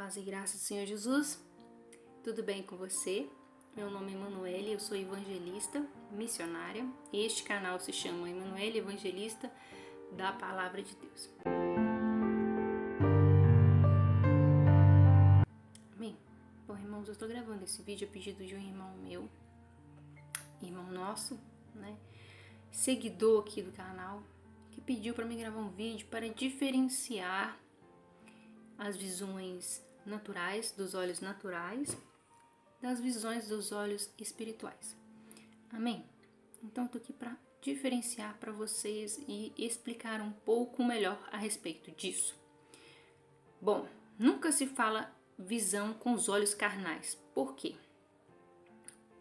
Paz e graça do Senhor Jesus, tudo bem com você? Meu nome é Emanuele, eu sou evangelista, missionária, e este canal se chama Emanuele Evangelista da Palavra de Deus. Amém? Bom, irmãos, eu estou gravando esse vídeo a pedido de um irmão meu, irmão nosso, né, seguidor aqui do canal, que pediu para mim gravar um vídeo para diferenciar as visões naturais, dos olhos naturais, das visões dos olhos espirituais. Amém? Então eu tô aqui para diferenciar para vocês e explicar um pouco melhor a respeito disso. Bom, nunca se fala visão com os olhos carnais. Por quê?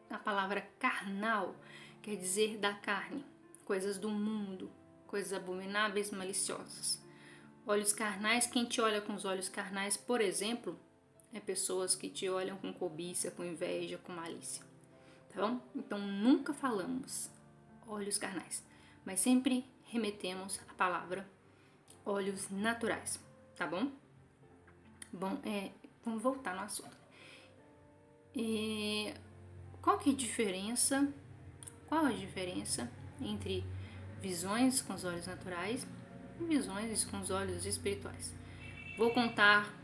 A palavra carnal quer dizer da carne, coisas do mundo, coisas abomináveis, maliciosas. Olhos carnais, quem te olha com os olhos carnais, por exemplo, é pessoas que te olham com cobiça, com inveja, com malícia, tá bom? Então nunca falamos olhos carnais, mas sempre remetemos a palavra olhos naturais, tá bom? Bom, vamos voltar no assunto. Qual a diferença entre visões com os olhos naturais e visões com os olhos espirituais? Vou contar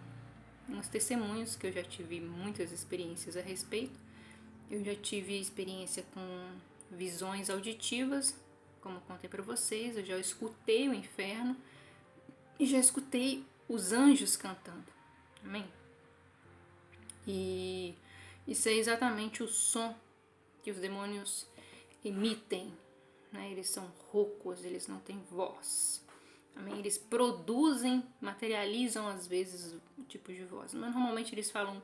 uns testemunhos que eu já tive muitas experiências a respeito. Eu já tive experiência com visões auditivas, como contei para vocês. Eu já escutei o inferno e já escutei os anjos cantando. Amém? E isso é exatamente o som que os demônios emitem, né? Eles são roucos, eles não têm voz. Amém? Eles produzem, materializam às vezes o tipo de voz, mas normalmente eles falam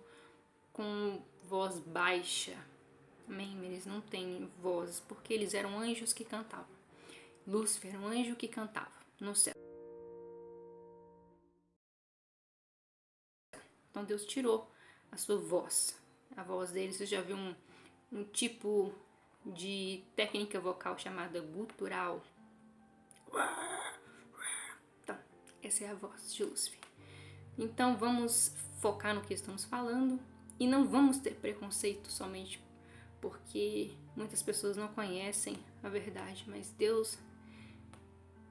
com voz baixa. Amém? Eles não têm voz, porque eles eram anjos que cantavam. Lúcifer era um anjo que cantava no céu. Então Deus tirou a sua voz. A voz deles, você já viu um tipo de técnica vocal chamada gutural. Então, essa é a voz de Lúcifer. Então vamos focar no que estamos falando e não vamos ter preconceito somente porque muitas pessoas não conhecem a verdade, mas Deus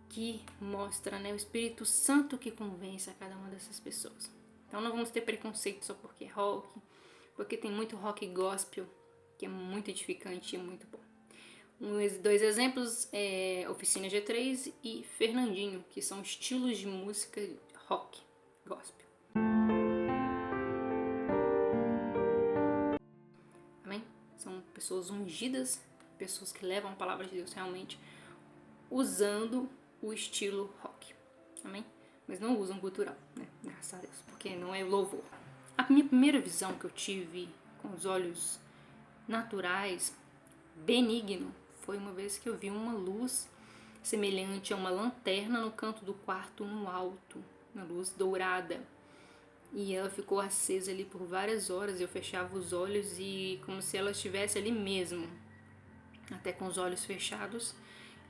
que mostra, né, o Espírito Santo que convence a cada uma dessas pessoas. Então não vamos ter preconceito só porque é rock, porque tem muito rock gospel que é muito edificante e muito bom. Dois exemplos é Oficina G3 e Fernandinho, que são estilos de música rock gospel. Amém? São pessoas ungidas, pessoas que levam a palavra de Deus realmente usando o estilo rock. Amém? Mas não usam gutural, né? Graças a Deus, porque não é louvor. A minha primeira visão que eu tive com os olhos naturais, benigno, foi uma vez que eu vi uma luz semelhante a uma lanterna no canto do quarto no alto, uma luz dourada. E ela ficou acesa ali por várias horas. Eu fechava os olhos e como se ela estivesse ali mesmo. Até com os olhos fechados,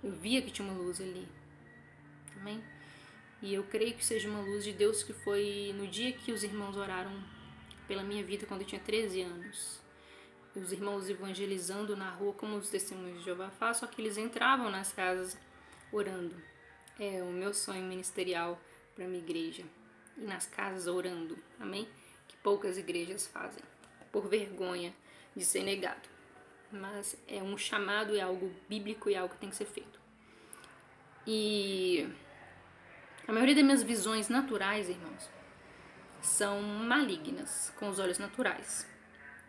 eu via que tinha uma luz ali. Amém? E eu creio que seja uma luz de Deus, que foi no dia que os irmãos oraram pela minha vida, quando eu tinha 13 anos. Os irmãos evangelizando na rua, como os testemunhos de Jeová fazem, só que eles entravam nas casas orando. É o meu sonho ministerial para minha igreja. E nas casas orando, amém? Que poucas igrejas fazem, por vergonha de ser negado. Mas é um chamado, é algo bíblico e é algo que tem que ser feito. E a maioria das minhas visões naturais, irmãos, são malignas, com os olhos naturais.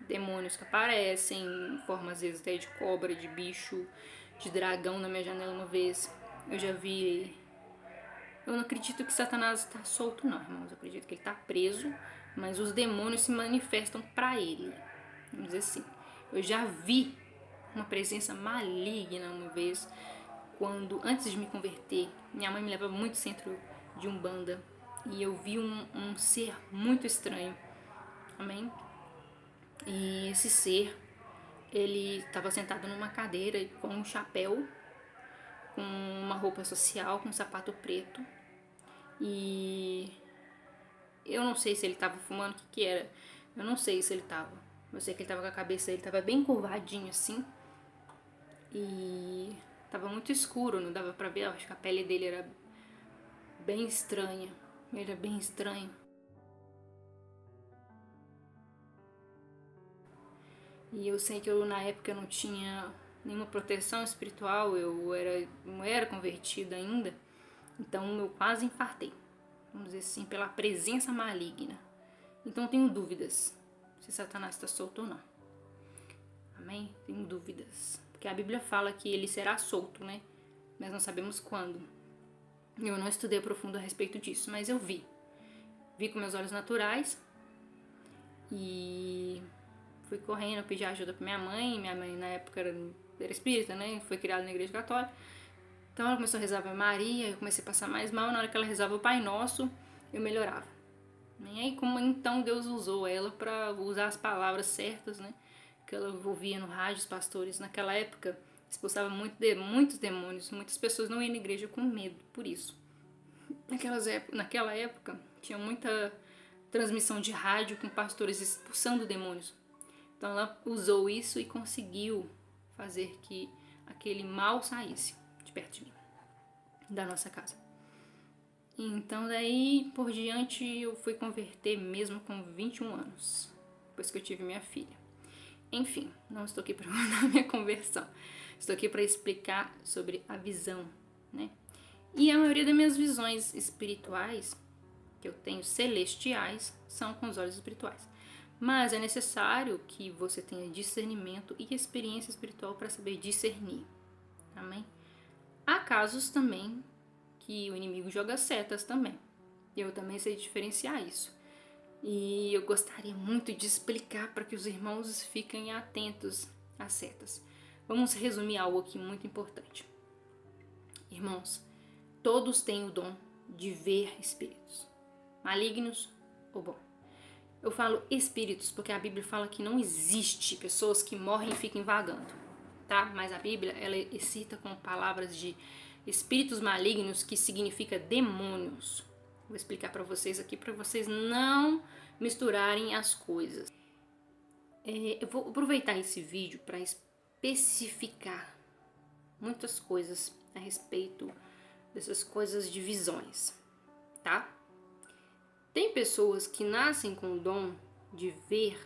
Demônios que aparecem, em forma às vezes até de cobra, de bicho, de dragão na minha janela uma vez. Eu já vi. Eu não acredito que Satanás está solto, não, irmãos. Eu acredito que ele está preso, mas os demônios se manifestam para ele. Vamos dizer assim. Eu já vi uma presença maligna uma vez, quando, antes de me converter, minha mãe me levava muito centro de Umbanda e eu vi um ser muito estranho. Amém? E esse ser, ele estava sentado numa cadeira com um chapéu, com uma roupa social, com um sapato preto. E Eu não sei se ele tava fumando, o que que era. Eu não sei se ele tava. Eu sei que ele tava com a cabeça, ele tava bem curvadinho assim. E tava muito escuro, não dava pra ver. Eu acho que a pele dele era bem estranha. Ele era bem estranho. E eu sei que eu na época não tinha nenhuma proteção espiritual, não era convertida ainda. Então eu quase infartei. Vamos dizer assim, pela presença maligna. Então eu tenho dúvidas se Satanás está solto ou não. Amém? Tenho dúvidas. Porque a Bíblia fala que ele será solto, né? Mas não sabemos quando. Eu não estudei a profundo a respeito disso, mas eu vi. Vi com meus olhos naturais e fui correndo, pedi ajuda pra minha mãe. Minha mãe na época era espírita, né? Foi criada na igreja católica. Então ela começou a rezar Ave Maria, eu comecei a passar mais mal. Na hora que ela rezava o Pai Nosso, eu melhorava. E aí como então Deus usou ela para usar as palavras certas, né? Que ela ouvia no rádio, os pastores naquela época expulsava muitos demônios. Muitas pessoas não iam na igreja com medo por isso. Naquela época tinha muita transmissão de rádio com pastores expulsando demônios. Então ela usou isso e conseguiu fazer que aquele mal saísse de perto de mim, da nossa casa. Então daí por diante eu fui converter mesmo com 21 anos, depois que eu tive minha filha. Enfim, não estou aqui para contar minha conversão. Estou aqui para explicar sobre a visão, né? E a maioria das minhas visões espirituais, que eu tenho celestiais, são com os olhos espirituais. Mas é necessário que você tenha discernimento e experiência espiritual para saber discernir. Amém? Há casos também que o inimigo joga setas também. Eu também sei diferenciar isso. E eu gostaria muito de explicar para que os irmãos fiquem atentos às setas. Vamos resumir algo aqui muito importante. Irmãos, todos têm o dom de ver espíritos, malignos ou bons. Eu falo espíritos porque a Bíblia fala que não existe pessoas que morrem e fiquem vagando, tá? Mas a Bíblia, ela cita com palavras de espíritos malignos, que significa demônios. Vou explicar para vocês aqui, para vocês não misturarem as coisas. Eu vou aproveitar esse vídeo para especificar muitas coisas a respeito dessas coisas de visões, tá? Tem pessoas que nascem com o dom de ver.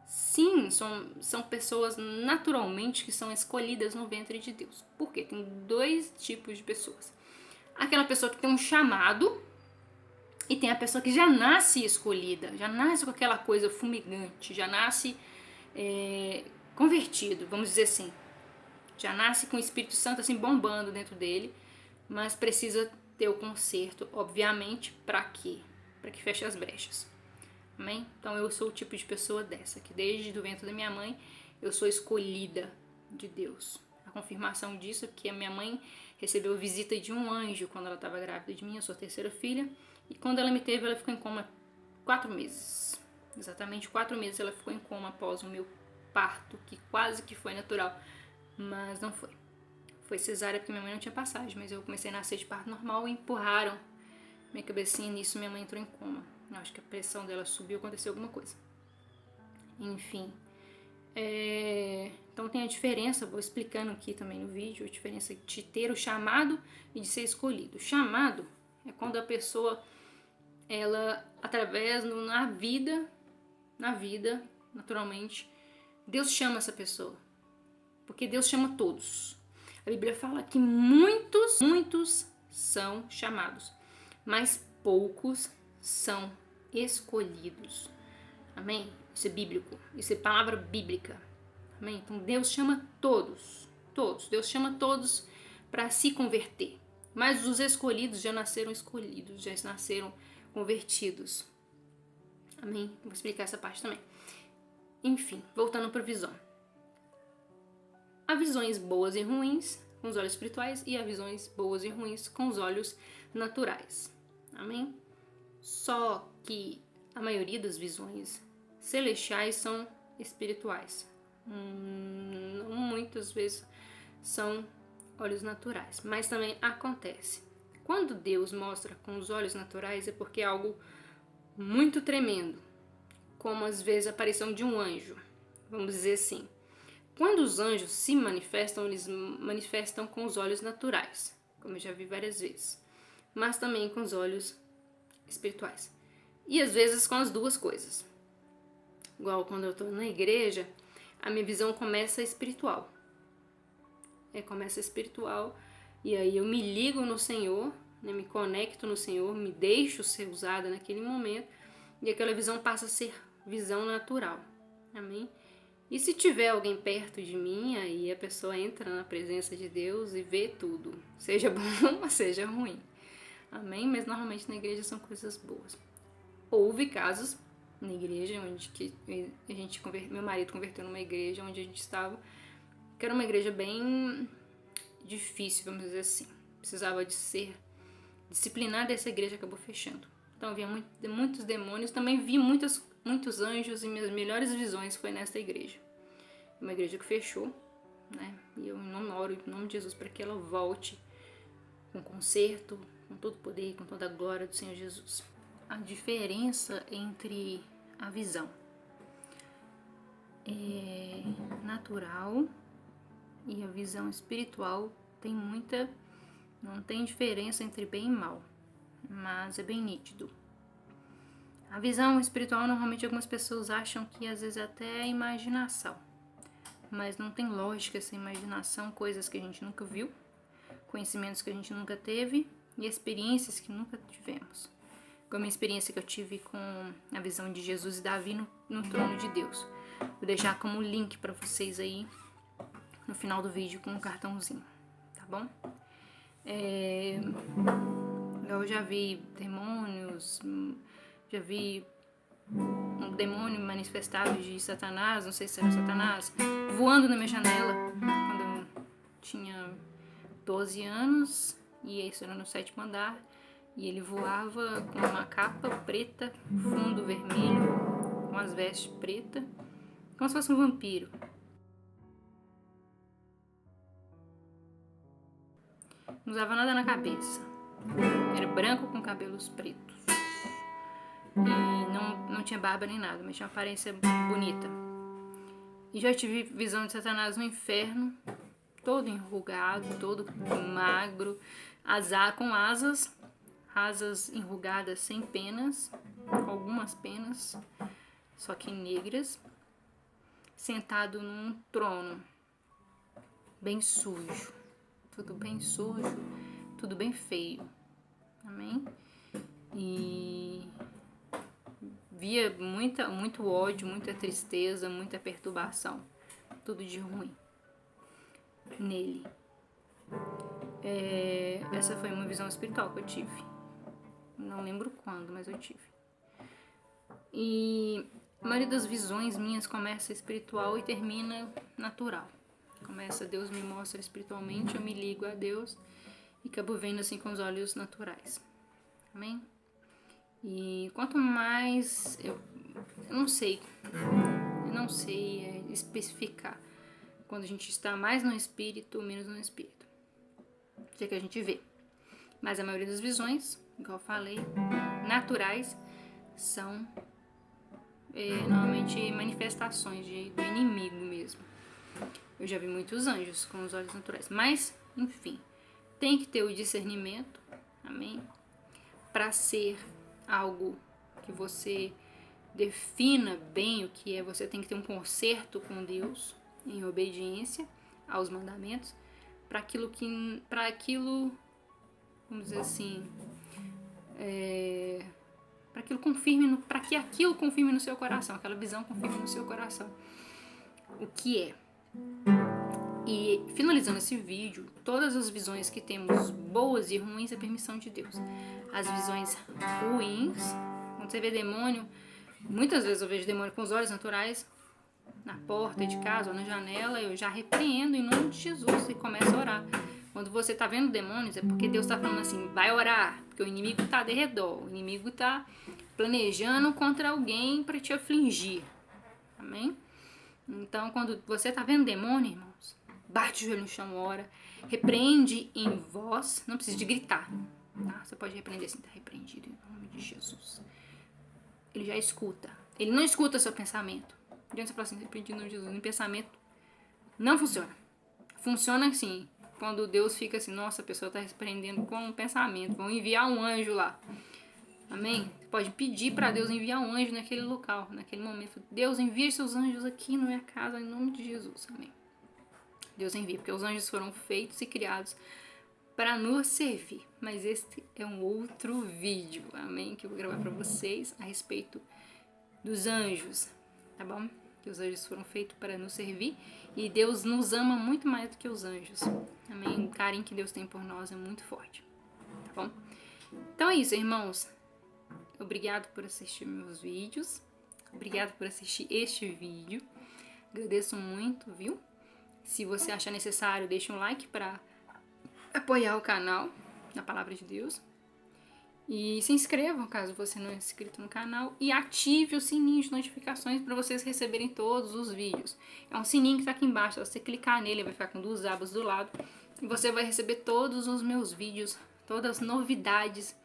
Sim, são pessoas naturalmente que são escolhidas no ventre de Deus. Por quê? Tem dois tipos de pessoas. Aquela pessoa que tem um chamado e tem a pessoa que já nasce escolhida, já nasce com aquela coisa fumegante, já nasce convertido, vamos dizer assim. Já nasce com o Espírito Santo assim bombando dentro dele, mas precisa ter o conserto, obviamente, para quê? Para que feche as brechas. Amém? Então eu sou o tipo de pessoa dessa, que desde o ventre da minha mãe eu sou escolhida de Deus. A confirmação disso é que a minha mãe recebeu a visita de um anjo quando ela estava grávida de mim, eu sou a terceira filha, e quando ela me teve, ela ficou em coma 4 meses. Exatamente 4 meses ela ficou em coma após o meu parto, que quase que foi natural, mas não foi. Foi cesárea porque minha mãe não tinha passagem, mas eu comecei a nascer de parto normal e empurraram minha cabecinha nisso, minha mãe entrou em coma. Eu acho que a pressão dela subiu, aconteceu alguma coisa. Enfim. Então tem a diferença, vou explicando aqui também no vídeo, a diferença de ter o chamado e de ser escolhido. O chamado é quando a pessoa, ela, através, na vida, naturalmente, Deus chama essa pessoa. Porque Deus chama todos. A Bíblia fala que muitos são chamados, mas poucos são escolhidos. Amém? Isso é bíblico, isso é palavra bíblica. Amém? Então Deus chama todos. Deus chama todos para se converter. Mas os escolhidos já nasceram escolhidos, já nasceram convertidos. Amém? Vou explicar essa parte também. Enfim, voltando para a visão. Há visões boas e ruins com os olhos espirituais e há visões boas e ruins com os olhos naturais. Amém? Só que a maioria das visões celestiais são espirituais. Muitas vezes são olhos naturais, mas também acontece. Quando Deus mostra com os olhos naturais é porque algo muito tremendo, como às vezes a aparição de um anjo, vamos dizer assim. Quando os anjos se manifestam, eles manifestam com os olhos naturais, como eu já vi várias vezes, mas também com os olhos espirituais. E às vezes com as duas coisas. Igual quando eu estou na igreja, a minha visão começa espiritual. Começa espiritual, e aí eu me ligo no Senhor, né, me conecto no Senhor, me deixo ser usada naquele momento, e aquela visão passa a ser visão natural. Amém? E se tiver alguém perto de mim, aí a pessoa entra na presença de Deus e vê tudo, seja bom ou seja ruim. Amém? Mas normalmente na igreja são coisas boas. Houve casos na igreja onde meu marido converteu numa igreja onde a gente estava, que era uma igreja bem difícil, vamos dizer assim. Precisava de ser disciplinada, essa igreja acabou fechando. Então havia muitos demônios, também vi muitos anjos, e minhas melhores visões foi nessa igreja. Uma igreja que fechou, né? E eu não oro em nome de Jesus para que ela volte com conserto, com todo o poder, com toda a glória do Senhor Jesus. A diferença entre a visão natural e a visão espiritual não tem diferença entre bem e mal, mas é bem nítido. A visão espiritual, normalmente algumas pessoas acham que às vezes até é imaginação, mas não tem lógica essa imaginação, coisas que a gente nunca viu, conhecimentos que a gente nunca teve e experiências que nunca tivemos. Como a experiência que eu tive com a visão de Jesus e Davi no trono de Deus. Vou deixar como link para vocês aí no final do vídeo com um cartãozinho, tá bom? Eu já vi demônios, já vi um demônio manifestado de Satanás, não sei se era Satanás, voando na minha janela quando eu tinha 12 anos, e isso era no 7º andar, e ele voava com uma capa preta, fundo vermelho, com as vestes pretas, como se fosse um vampiro. Não usava nada na cabeça, era branco com cabelos pretos. E não tinha barba nem nada, mas tinha uma aparência bonita. E já tive visão de Satanás no inferno, todo enrugado, todo magro, com asas enrugadas sem penas, algumas penas, só que negras, sentado num trono, bem sujo, tudo bem feio. Amém? E via muito ódio, muita tristeza, muita perturbação, tudo de ruim nele. Essa foi uma visão espiritual que eu tive. Não lembro quando, mas eu tive. E a maioria das visões minhas começa espiritual e termina natural. Começa, Deus me mostra espiritualmente, eu me ligo a Deus e acabo vendo assim com os olhos naturais. Amém? E quanto mais eu não sei especificar quando a gente está mais no espírito ou menos no espírito. Isso é que a gente vê. Mas a maioria das visões, igual eu falei, naturais, são normalmente manifestações do inimigo mesmo. Eu já vi muitos anjos com os olhos naturais. Mas, enfim, tem que ter o discernimento, amém? Para ser algo que você defina bem o que é, você tem que ter um conserto com Deus em obediência aos mandamentos, para aquilo, vamos dizer assim, para que aquilo confirme no seu coração, aquela visão confirme no seu coração o que é. E finalizando esse vídeo, todas as visões que temos, boas e ruins, é permissão de Deus. As visões ruins, quando você vê demônio, muitas vezes eu vejo demônio com os olhos naturais, na porta de casa ou na janela, eu já repreendo em nome de Jesus e começo a orar. Quando você está vendo demônios, é porque Deus está falando assim, vai orar, porque o inimigo está de redor, o inimigo está planejando contra alguém para te afligir. Amém? Então, quando você está vendo demônio, irmãos, bate o joelho no chão, ora, repreende em voz, não precisa de gritar, tá? Você pode repreender assim, está repreendido em nome de Jesus. ele já escuta. Ele não escuta seu pensamento. Adianta você falar assim, repreendi no Jesus. No pensamento não funciona. Funciona assim, quando Deus fica assim, nossa, a pessoa está repreendendo com um pensamento, vão enviar um anjo lá. Amém? Você pode pedir para Deus enviar um anjo naquele local, naquele momento. Deus, envia seus anjos aqui na minha casa, em nome de Jesus. Amém? Deus envia, porque os anjos foram feitos e criados para nos servir. Mas este é um outro vídeo, amém? Que eu vou gravar para vocês a respeito dos anjos, tá bom? Que os anjos foram feitos para nos servir e Deus nos ama muito mais do que os anjos, amém? O carinho que Deus tem por nós é muito forte, tá bom? Então é isso, irmãos. Obrigado por assistir meus vídeos. Obrigado por assistir este vídeo. Agradeço muito, viu? Se você achar necessário, deixe um like para apoiar o canal na Palavra de Deus. E se inscrevam, caso você não é inscrito no canal. E ative o sininho de notificações para vocês receberem todos os vídeos. É um sininho que está aqui embaixo. Se você clicar nele, vai ficar com 2 abas do lado. E você vai receber todos os meus vídeos, todas as novidades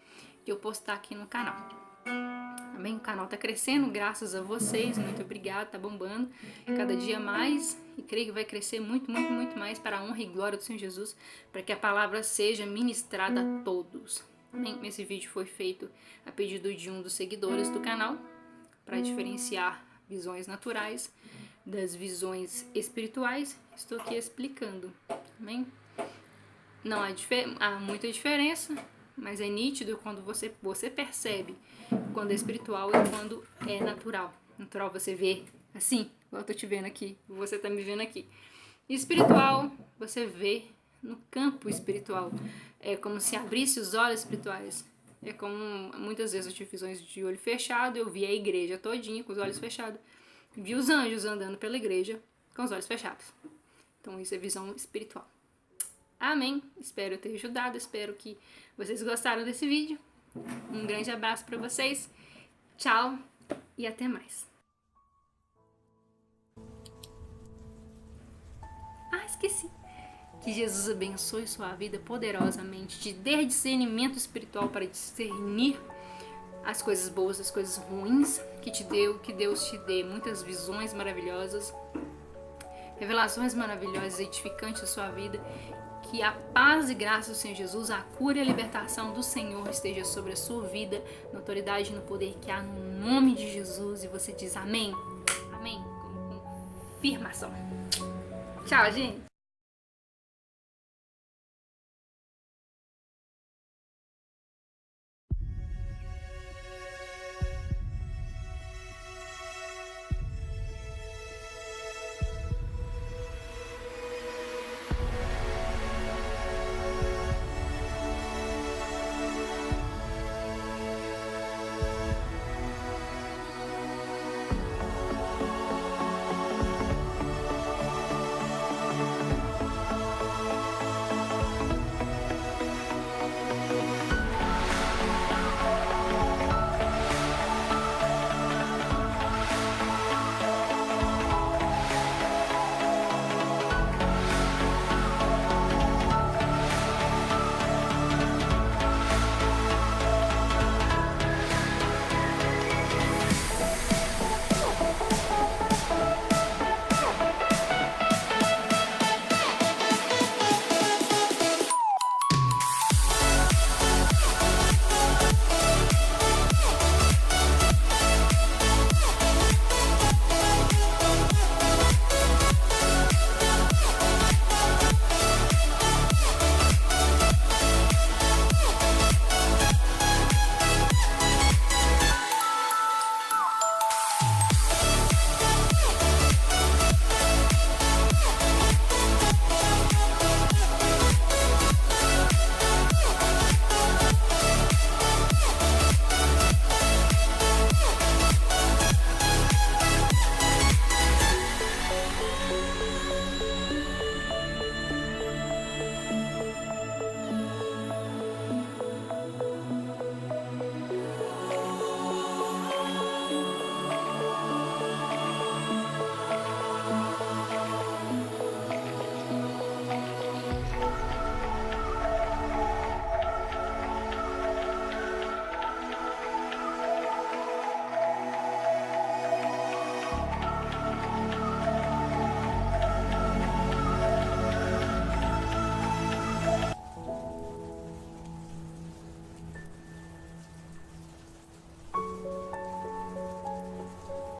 que eu postar aqui no canal. Amém? O canal tá crescendo graças a vocês. Muito obrigada, tá bombando cada dia mais. E creio que vai crescer muito, muito, muito mais para a honra e glória do Senhor Jesus. Para que a palavra seja ministrada a todos. Amém? Esse vídeo foi feito a pedido de um dos seguidores do canal. Para diferenciar visões naturais das visões espirituais. Estou aqui explicando. Amém? Não há muita diferença. Mas é nítido quando você percebe quando é espiritual e quando é natural. Natural você vê assim, igual eu tô te vendo aqui, você tá me vendo aqui. E espiritual, você vê no campo espiritual. É como se abrisse os olhos espirituais. É como muitas vezes eu tive visões de olho fechado, eu vi a igreja todinha com os olhos fechados. Vi os anjos andando pela igreja com os olhos fechados. Então isso é visão espiritual. Amém. Espero ter ajudado. Espero que vocês gostaram desse vídeo. Um grande abraço para vocês. Tchau e até mais. Esqueci. Que Jesus abençoe sua vida poderosamente. Te dê discernimento espiritual para discernir as coisas boas, as coisas ruins que Deus te dê muitas visões maravilhosas, revelações maravilhosas e edificantes da sua vida. Que a paz e graça do Senhor Jesus, a cura e a libertação do Senhor esteja sobre a sua vida, na autoridade e no poder que há no nome de Jesus. E você diz amém? Amém? Com confirmação. Tchau, gente!